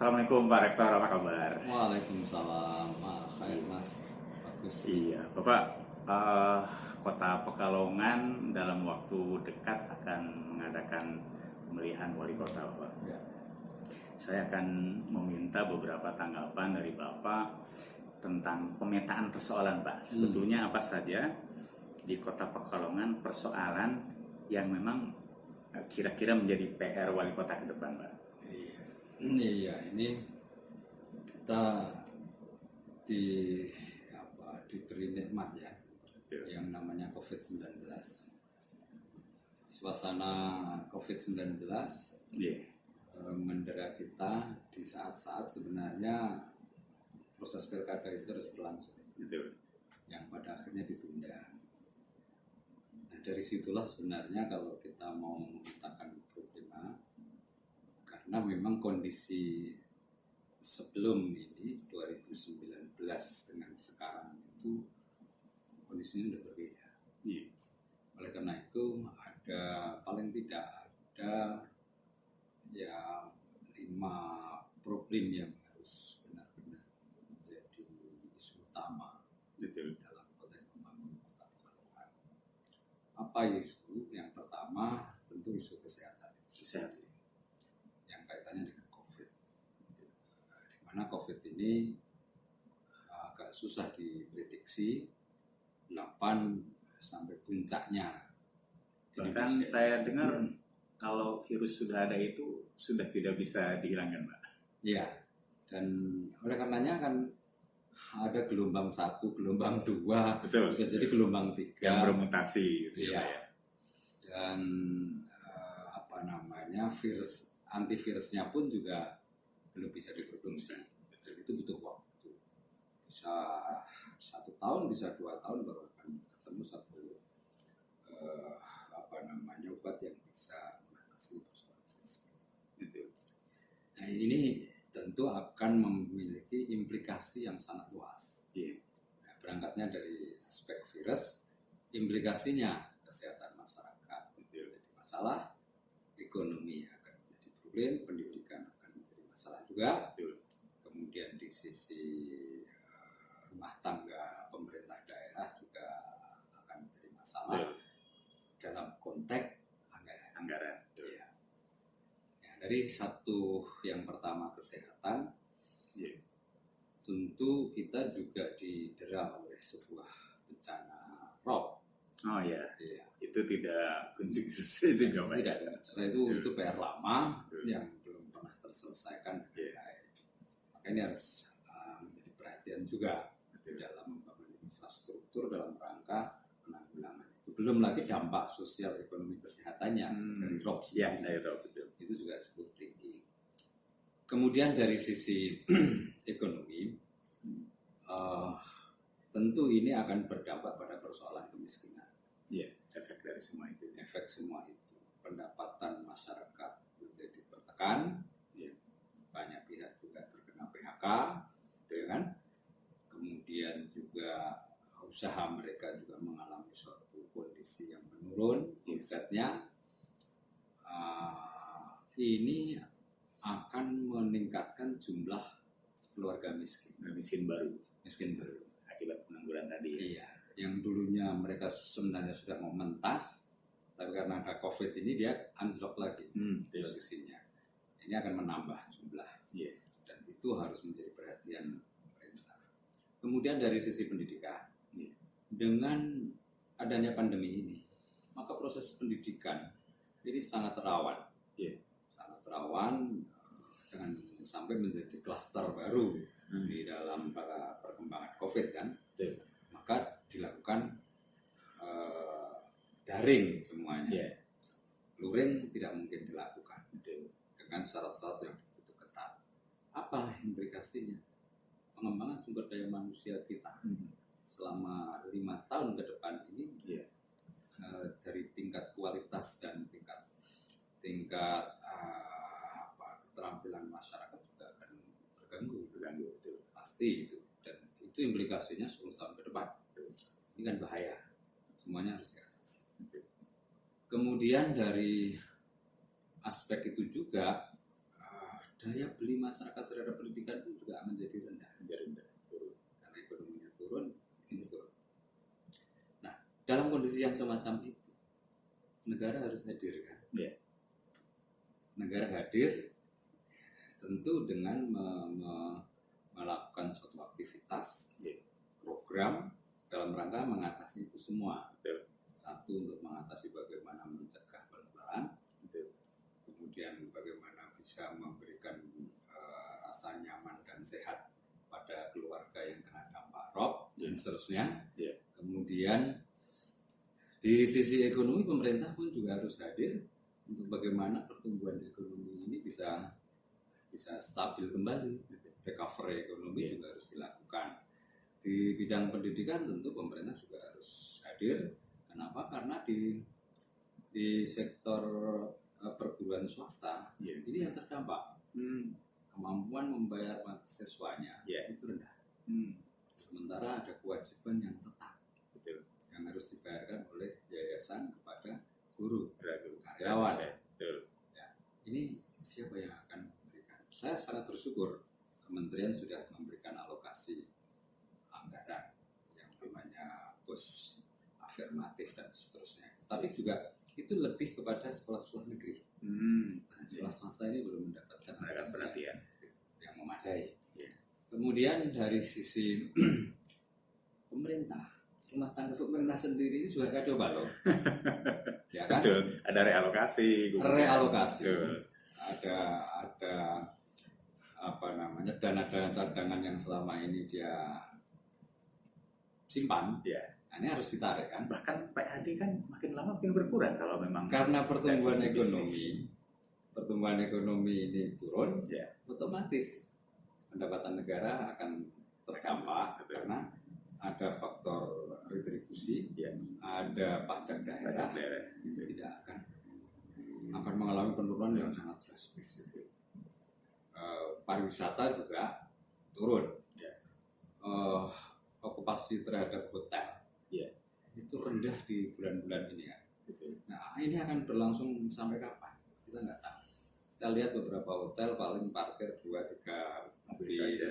Assalamualaikum Pak Rektor, apa kabar? Waalaikumsalam, khair Mas. Bagus. Iya, Bapak, eh, Kota Pekalongan dalam waktu dekat akan mengadakan pemilihan wali kota, Bapak. Ya. Saya akan meminta beberapa tanggapan dari Bapak tentang pemetaan persoalan, Pak. Sebetulnya apa saja di Kota Pekalongan persoalan yang memang kira-kira menjadi PR wali kota ke depan, Pak? Ini kita diberi nikmat ya, yang namanya COVID-19. Suasana COVID-19 mendera kita di saat-saat sebenarnya proses pilkada itu harus berlangsung, yang pada akhirnya ditunda. Nah, dari situlah sebenarnya kalau kita mau memetakan problema, karena memang kondisi sebelum ini 2019 dengan sekarang itu kondisinya sudah berbeda. Oleh karena itu paling tidak ada ya 5 problem yang harus benar-benar menjadi isu utama dalam konteks pembangunan Kota Pekalongan. Apa isu? Yang pertama tentu isu kesehatan. Yang kaitannya dengan COVID. Di mana COVID ini agak susah diprediksi kapan sampai puncaknya. Bahkan saya dengar kalau virus sudah ada itu sudah tidak bisa dihilangkan, Pak. Iya. Dan oleh karenanya kan ada gelombang 1, gelombang 2, Betul. bisa jadi gelombang 3 yang bermutasi gitu ya. Ya. Dan virus antivirusnya pun juga belum bisa diproduksi. Dan itu butuh waktu. Bisa 1 tahun, bisa 2 tahun baru akan ketemu satu obat yang bisa mengatasi persoalan virus. Nah, ini tentu akan memiliki implikasi yang sangat luas. Nah, berangkatnya dari aspek virus, implikasinya kesehatan masyarakat menjadi masalah, ekonomi akan menjadi problem, pendidikan akan menjadi masalah juga. Kemudian di sisi rumah tangga pemerintah daerah juga akan menjadi masalah dalam konteks anggaran. Ya. Dari satu yang pertama kesehatan, tentu kita juga didera oleh sebuah bencana rob. Oh ya. Itu tidak kunjung selesai juga, Pak. Tidak. Setelah itu PR lama yang belum pernah terselesaikan. Maka ini harus menjadi perhatian juga dalam membangun infrastruktur dalam rangka penanggulangan itu. Belum lagi dampak sosial ekonomi kesehatannya dari rob sendiri. Itu juga cukup tinggi. Kemudian dari sisi ekonomi, tentu ini akan berdampak pada persoalan kemiskinan. Efek semua itu. Pendapatan masyarakat menjadi tertekan. Banyak pihak juga terkena PHK, kan? Kemudian juga usaha mereka juga mengalami suatu kondisi yang menurun, omsetnya. Ini akan meningkatkan jumlah keluarga miskin baru akibat pengangguran tadi. Iya, yang dulunya mereka sebenarnya sudah mau mentas, tapi karena ada COVID ini dia anjlok lagi posisinya. Ini akan menambah jumlah, dan itu harus menjadi perhatian pemerintah. Kemudian dari sisi pendidikan, dengan adanya pandemi ini, maka proses pendidikan ini sangat rawan. Sangat rawan, jangan sampai menjadi klaster baru di dalam perkembangan COVID kan. Maka dilakukan daring semuanya. Luring tidak mungkin dilakukan dengan syarat-syarat yang begitu ketat. Apa implikasinya? Pengembangan sumber daya manusia kita selama 5 tahun ke depan ini dari tingkat kualitas dan tingkat keterampilan masyarakat juga akan terganggu pasti itu. Dan itu implikasinya 10 tahun ke depan. Ini kan bahaya. Semuanya harus diatasi. Kemudian dari aspek itu juga daya beli masyarakat terhadap pendidikan itu juga menjadi rendah. turun. Karena ekonominya turun, ini turun. Nah, dalam kondisi yang semacam itu, negara harus hadir kan? Yeah. Negara hadir tentu dengan melakukan suatu aktivitas, program dalam rangka mengatasi itu semua. Betul. Satu, untuk mengatasi bagaimana mencegah penularan. Kemudian bagaimana bisa memberikan rasa nyaman dan sehat pada keluarga yang kena dampak rob dan seterusnya. Kemudian di sisi ekonomi pemerintah pun juga harus hadir untuk bagaimana pertumbuhan ekonomi ini bisa stabil kembali. Recovery ekonomi juga harus dilakukan. Di bidang pendidikan tentu pemerintah juga harus hadir. Kenapa? Karena di sektor perguruan swasta ini yang terdampak. Kemampuan membayar siswanya itu rendah. Sementara ada kewajiban yang tetap yang harus dibayarkan oleh yayasan kepada guru karyawan. Ya. Ini siapa yang akan memberikan? Saya sangat bersyukur kementerian sudah memberikan alokasi anggaran yang namanya bos afirmatif dan seterusnya. Tapi juga itu lebih kepada sekolah-sekolah negeri. Sekolah swasta ini belum mendapatkan perhatian yang memadai. Kemudian dari sisi pemerintah, rumah tangga pemerintah sendiri ini juga kacau balau. Ya kan? Betul. Ada realokasi. Ada apa namanya dana-dana cadangan yang selama ini dia simpan. Nah, ini harus ditarik kan? Bahkan PAD kan makin lama makin berkurang kalau memang karena pertumbuhan ekonomi ini turun, otomatis pendapatan negara akan terdampak karena ada faktor retribusi, ada pajak daerah itu tidak akan mengalami penurunan yang sangat drastis. Pariwisata juga turun, okupasi terhadap hotel itu rendah di bulan-bulan ini ya. Nah, ini akan berlangsung sampai kapan? Kita nggak tahu. Kita lihat beberapa hotel paling parkir 2-3 mobil saja.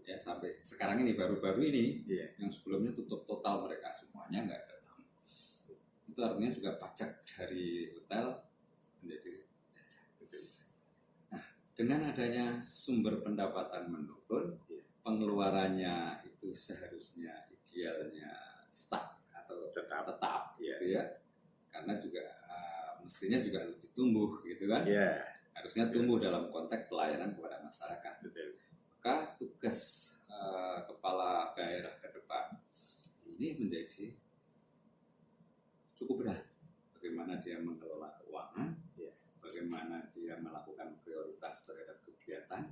Ya, sampai sekarang ini baru-baru ini yang sebelumnya tutup total mereka semuanya nggak datang. Itu artinya juga pajak dari hotel menjadi. Nah, dengan adanya sumber pendapatan menurun, pengeluarannya itu seharusnya idealnya stuck atau tetap gitu ya. Karena juga mestinya juga lebih tumbuh gitu kan. Harusnya tumbuh dalam konteks pelayanan kepada masyarakat. Maka tugas kepala daerah ke depan ini menjadi cukup berat. Bagaimana dia mengelola keuangan, bagaimana dia melakukan prioritas terhadap kegiatan.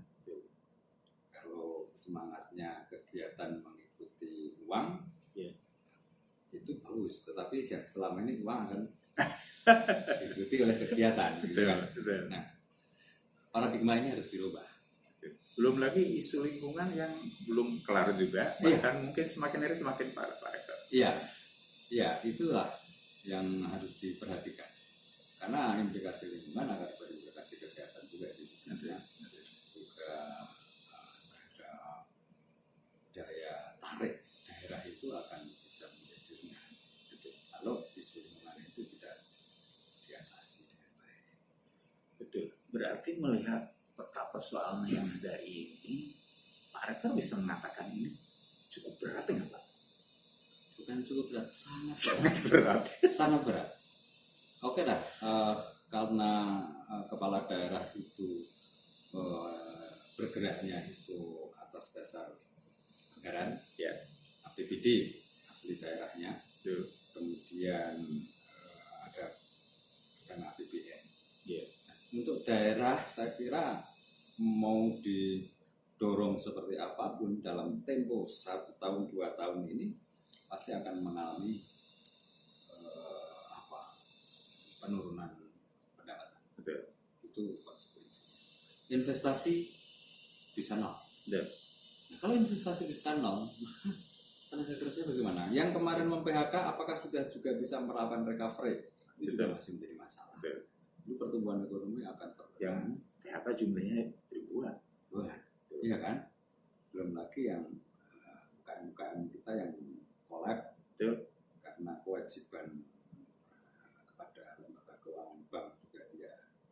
Kalau semangatnya kegiatan mengikuti uang, itu bagus. Tetapi selama ini uang akan diikuti oleh kegiatan. Nah, paradigma ini harus dirubah. Belum lagi isu lingkungan yang belum kelar juga, bahkan mungkin semakin hari semakin parah. Iya, itulah yang harus diperhatikan. Karena implikasi lingkungan akan berimplikasi kesehatan juga sih sebenarnya. Juga terhadap daya tarik daerah itu akan bisa menjadi rendah. Kalau isu lingkungan itu tidak diatasi dengan baik. Betul. Berarti melihat peta persoalan yang ada ini, Pak Rektor bisa mengatakan ini cukup berat nggak Pak? Bukan cukup berat, sangat berat. Oke dah, karena kepala daerah itu bergeraknya itu atas dasar anggaran, APBD asli daerahnya, kemudian ada dana APBN. Untuk daerah saya kira mau didorong seperti apapun dalam tempo 1 tahun 2 tahun ini pasti akan mengalami penurunan pendapatan. Itu konsekuensinya. Investasi bisa nol. Nah, kalau investasi bisa nol, maka tenaga kerja bagaimana? Yang kemarin mem-PHK apakah sudah juga bisa melakukan recovery? Itu juga masih menjadi masalah. Itu pertumbuhan ekonomi akan terganggu. Yang PHK jumlahnya ribuan. ribuan. Wah, iya kan? Belum lagi yang UKM-UKM kita yang collab karena kewajiban kepada lembaga keuangan bank juga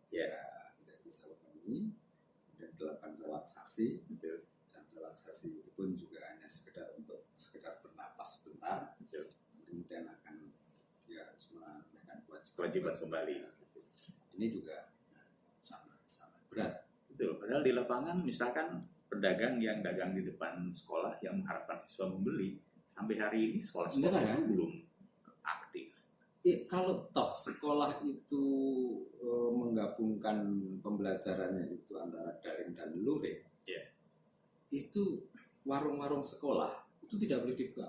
dia tidak bisa memenuhi dan dilakukan relaksasi. Dan relaksasi itu pun juga hanya sekedar bernapas sebentar. Kemudian akan dia harus menunaikan kewajiban kembali. Ini juga sangat berat. Betul. Padahal di lapangan misalkan pedagang yang dagang di depan sekolah yang mengharapkan siswa membeli, sampai hari ini sekolah-sekolah itu belum aktif. Kalau toh sekolah itu menggabungkan pembelajarannya itu antara daring dan luring, itu warung-warung sekolah itu tidak boleh dibuka.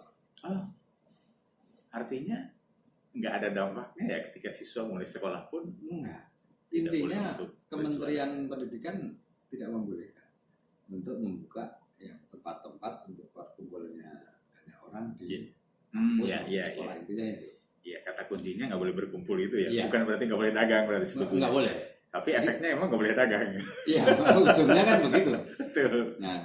Artinya nggak ada dampaknya ya ketika siswa mulai sekolah pun? Enggak. Intinya Kementerian Pendidikan tidak membolehkan untuk membuka tempat-tempat untuk perkumpulannya banyak orang di sekolah. Intinya itu. Iya, kata kuncinya nggak boleh berkumpul itu ya. Bukan berarti nggak boleh dagang berarti sebetulnya. Nggak boleh. Tapi efeknya emang nggak boleh dagang. Iya, ujungnya kan begitu. Betul. Nah,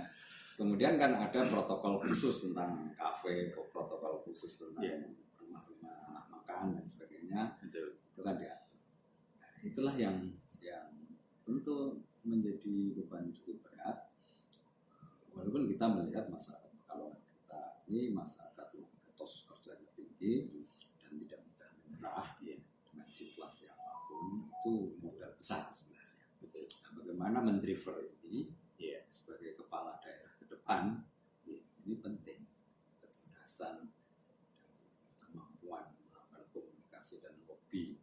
kemudian kan ada protokol khusus tentang kafe, protokol khusus tentang rumah-rumah makan dan sebagainya. Betul. Itu kan dia. Nah, itulah yang tentu menjadi beban cukup berat. Walaupun kita melihat masyarakat Pekalongan kita ini masyarakat yang etos kerjanya tinggi dan tidak mudah menyerah dengan situasi apapun, itu modal besar sebenarnya. Nah, bagaimana men-driver ini sebagai kepala daerah ke depan ini penting, kecerdasan dan kemampuan melakukan komunikasi dan lobby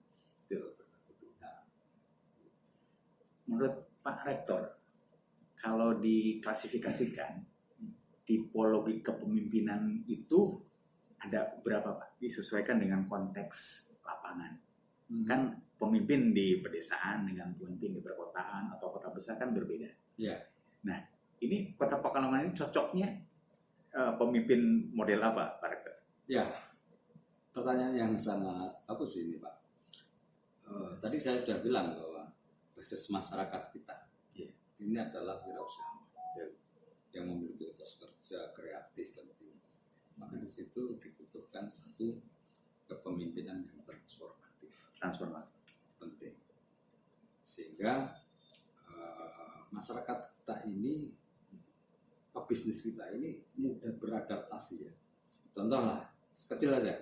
Menurut Pak Rektor, kalau diklasifikasikan tipologi kepemimpinan itu ada berapa Pak? Disesuaikan dengan konteks lapangan. Kan pemimpin di pedesaan dengan pemimpin di perkotaan atau kota besar kan berbeda. Nah, ini Kota Pekalongan ini cocoknya pemimpin model apa Pak Rektor? Ya, pertanyaan yang sangat bagus ini Pak. Tadi saya sudah bilang bahwa basis masyarakat kita ini adalah wirausaha yang memiliki etos kerja kreatif dan tinggi. Maka di situ dibutuhkan satu kepemimpinan yang transformatif penting, sehingga masyarakat kita ini, pebisnis kita ini mudah beradaptasi ya. Contoh lah, kecil aja,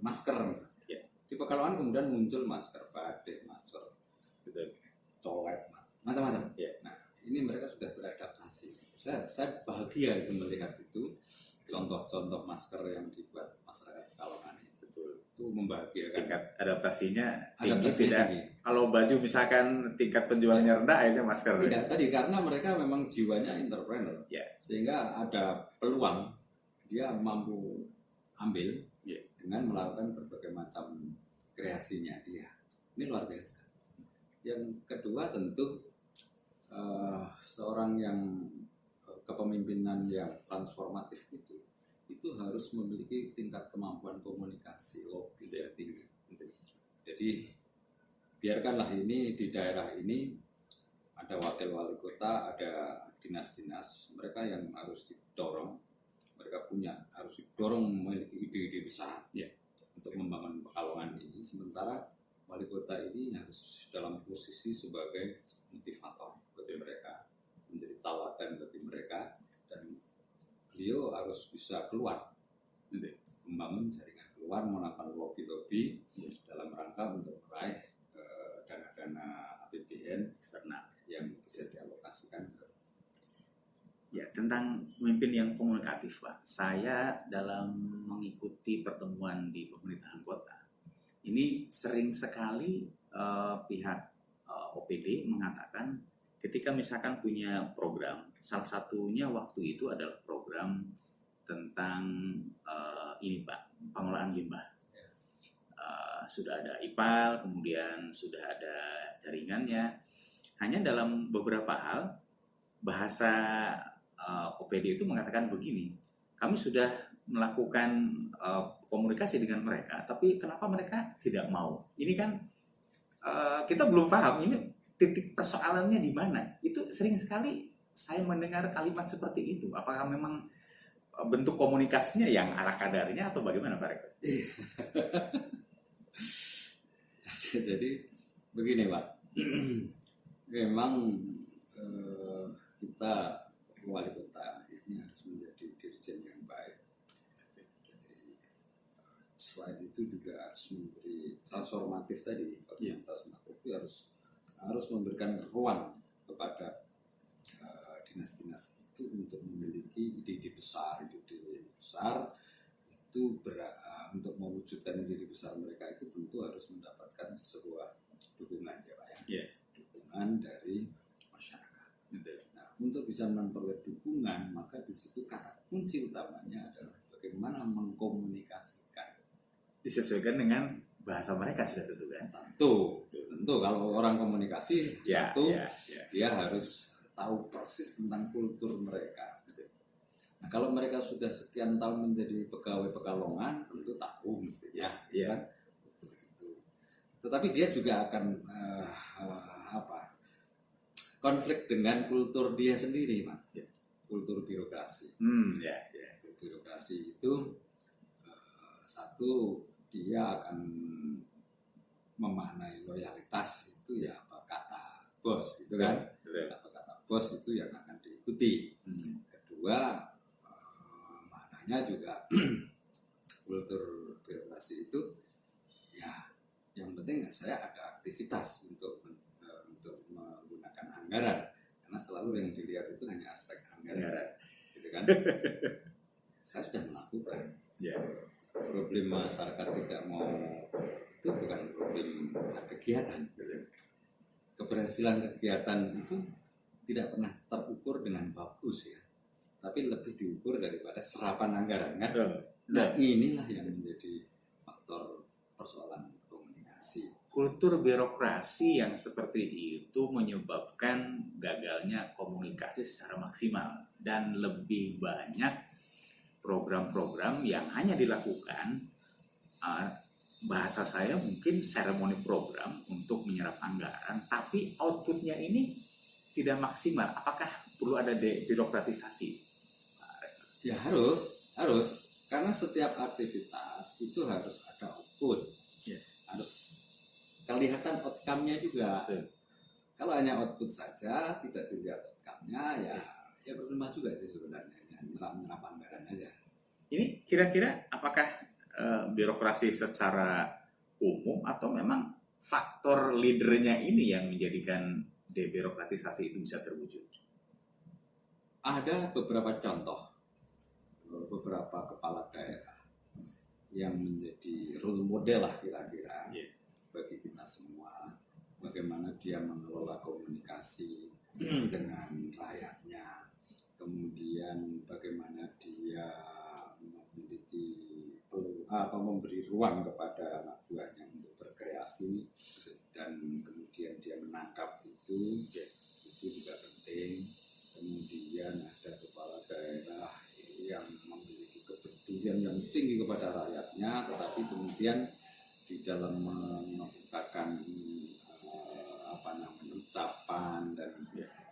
masker misalnya. Di Pekalongan kemudian muncul masker batik, masker colet, macam-macam. Nah, ini mereka sudah beradaptasi. Saya bahagia itu melihat itu contoh-contoh masker yang dibuat masyarakat Pekalongan itu membahagiakan. Tingkat adaptasinya tinggi. Kalau baju misalkan tingkat penjualannya rendah, akhirnya masker. Tidak tadi karena mereka memang jiwanya entrepreneur, sehingga ada peluang dia mampu ambil dengan melakukan berbagai macam kreasinya dia. Ini luar biasa. Yang kedua tentu seorang yang kepemimpinan yang transformatif itu harus memiliki tingkat kemampuan komunikasi lobby yang tinggi. Jadi biarkanlah ini di daerah ini ada wakil wali kota, ada dinas-dinas, mereka yang harus didorong, mereka harus didorong memiliki ide-ide besar untuk membangun Pekalongan ini. Sementara wali kota ini harus dalam posisi sebagai motivator bagi mereka, menjadi tauladan bagi mereka, dan beliau harus bisa keluar, membangun jaringan keluar, melakukan lobby-lobby dalam rangka untuk meraih dana-dana APBN eksternal yang bisa dialokasikan. Tentang pemimpin yang komunikatif Pak, saya dalam mengikuti pertemuan di pemerintahan kota ini sering sekali pihak OPD mengatakan ketika misalkan punya program, salah satunya waktu itu adalah program tentang ini Pak, pengelolaan limbah. Sudah ada IPAL, kemudian sudah ada jaringannya. Hanya dalam beberapa hal bahasa OPD itu mengatakan begini, kami sudah melakukan komunikasi dengan mereka, tapi kenapa mereka tidak mau? Ini kan kita belum paham ini titik persoalannya di mana? Itu sering sekali saya mendengar kalimat seperti itu. Apakah memang bentuk komunikasinya yang ala kadarnya atau bagaimana Pak Rektor? Jadi begini Pak, memang kita wali kota ini harus menjadi dirjen yang baik. Jadi, selain itu juga harus memberi transformatif tadi, transformatif itu harus memberikan ruang kepada dinas-dinas itu untuk memiliki ide-ide besar, untuk mewujudkan ide besar mereka itu tentu harus mendapatkan sebuah dukungan ya Pak ya. Yeah. Dukungan dari masyarakat. Nah, untuk bisa memperoleh dukungan, maka di situ kata kunci utamanya adalah bagaimana mengkomunikasikan. Disesuaikan dengan bahasa mereka sudah tentu kan? Tentu kalau orang komunikasi dia harus tahu persis tentang kultur mereka. Nah, kalau mereka sudah sekian tahun menjadi pegawai Pekalongan, tentu tahu mestinya, kan? Itu. Tetapi dia juga akan konflik dengan kultur dia sendiri, Pak. Kultur birokrasi. Birokrasi itu satu, dia akan memaknai loyalitas itu ya apa kata bos, gitu kan? Apa kata bos itu yang akan diikuti. Kedua, juga kultur birokrasi itu ya yang penting saya ada aktivitas untuk menggunakan anggaran, karena selalu yang dilihat itu hanya aspek anggaran, gitu kan? Saya sudah melakukan. Problem masyarakat tidak mau itu bukan problem kegiatan. Keberhasilan kegiatan itu tidak pernah terukur dengan bagus ya, tapi lebih diukur daripada serapan anggaran kan? Nah inilah yang menjadi faktor persoalan komunikasi. Kultur birokrasi yang seperti itu menyebabkan gagalnya komunikasi secara maksimal, dan lebih banyak program-program yang hanya dilakukan bahasa saya mungkin seremoni program untuk menyerap anggaran, tapi outputnya ini tidak maksimal. Apakah perlu ada birokratisasi? Ya harus, karena setiap aktivitas itu harus ada output, harus kelihatan outcome-nya juga. Kalau hanya output saja, tidak dilihat outcome-nya, ya percuma juga sih sebenarnya, nyerap anggaran aja. Ini kira-kira apakah birokrasi secara umum atau memang faktor leadernya ini yang menjadikan debirokratisasi itu bisa terwujud? Ada beberapa contoh. Beberapa kepala daerah yang menjadi role model lah kira-kira bagi kita semua, bagaimana dia mengelola komunikasi dengan rakyatnya, kemudian bagaimana dia memiliki memberi ruang kepada anak buahnya untuk berkreasi, dan kemudian dia menangkap itu juga penting. Kemudian ada kepala daerah yang memiliki kepedulian yang tinggi kepada rakyatnya, tetapi kemudian di dalam mengemukakan ucapan dan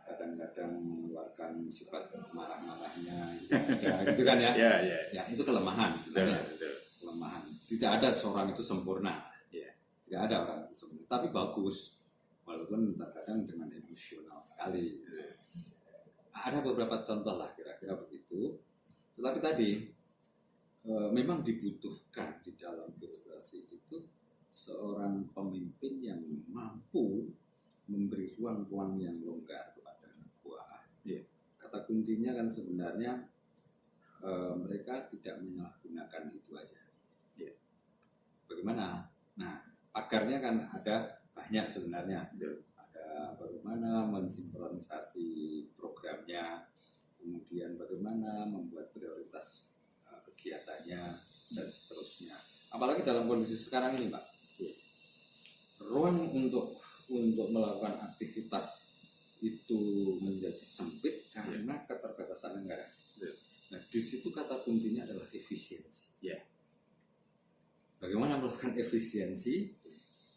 kadang-kadang mengeluarkan sifat marah-marahnya, gitu kan ya? Ya itu kelemahan, kelemahan. Tidak ada seorang itu sempurna, tidak ada orang itu sempurna, tapi bagus, walaupun terkadang dengan emosional sekali. Ada beberapa contoh lah kira-kira begitu. Tetapi tadi memang dibutuhkan di dalam birokrasi itu seorang pemimpin yang mampu memberi ruang-ruang yang longgar kepada anak buah. Kata kuncinya kan sebenarnya mereka tidak menyalahgunakan itu aja. Bagaimana? Nah, pagarnya kan ada banyak sebenarnya. Ada bagaimana mensinkronisasi programnya, kemudian bagaimana membuat prioritas kegiatannya, dan seterusnya. Apalagi dalam kondisi sekarang ini, Pak, ruang untuk melakukan aktivitas itu menjadi sempit karena keterbatasan anggaran. Nah, di situ kata kuncinya adalah efisiensi. Bagaimana melakukan efisiensi,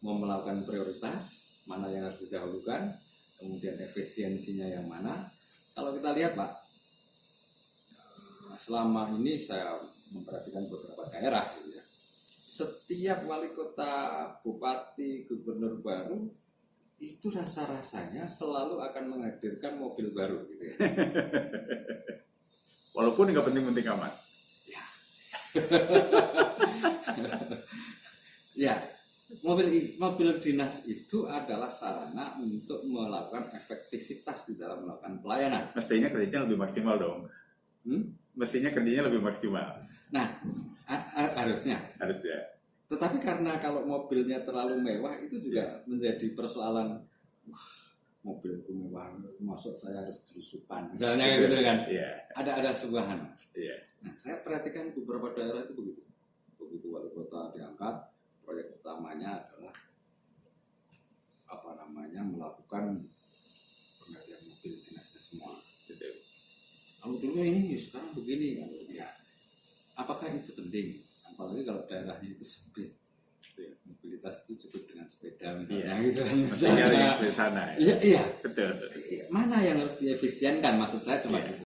mau melakukan prioritas, mana yang harus didahulukan, kemudian efisiensinya yang mana. Kalau kita lihat Pak, selama ini saya memperhatikan beberapa daerah gitu ya, setiap wali kota, bupati, gubernur baru itu rasa-rasanya selalu akan menghadirkan mobil baru gitu ya. Walaupun nggak penting-penting amat. Ya. Ya, mobil dinas itu adalah sarana untuk melakukan efektivitas di dalam melakukan pelayanan. Mestinya kerjanya lebih maksimal dong. Mestinya kerjanya lebih maksimal. Nah, harusnya. Tetapi karena kalau mobilnya terlalu mewah itu juga menjadi persoalan. Mobilku mewah, masuk saya harus berusukan. Misalnya gitu kan. Yeah. Ada sebuahan. Yeah. Nah, saya perhatikan beberapa daerah itu begitu. Begitu wali kota diangkat, proyek utamanya adalah melakukan penggantian mobil dinasnya semua. Betul. Kalau dulu ini sekarang begini kan. Ya. Apakah itu penting? Apalagi kalau daerahnya itu sempit, mobilitas itu cukup dengan sepeda misalnya, gitu kan. Mestinya yang di sana. Iya. Betul. Mana yang harus diefisienkan? Maksud saya cuma itu.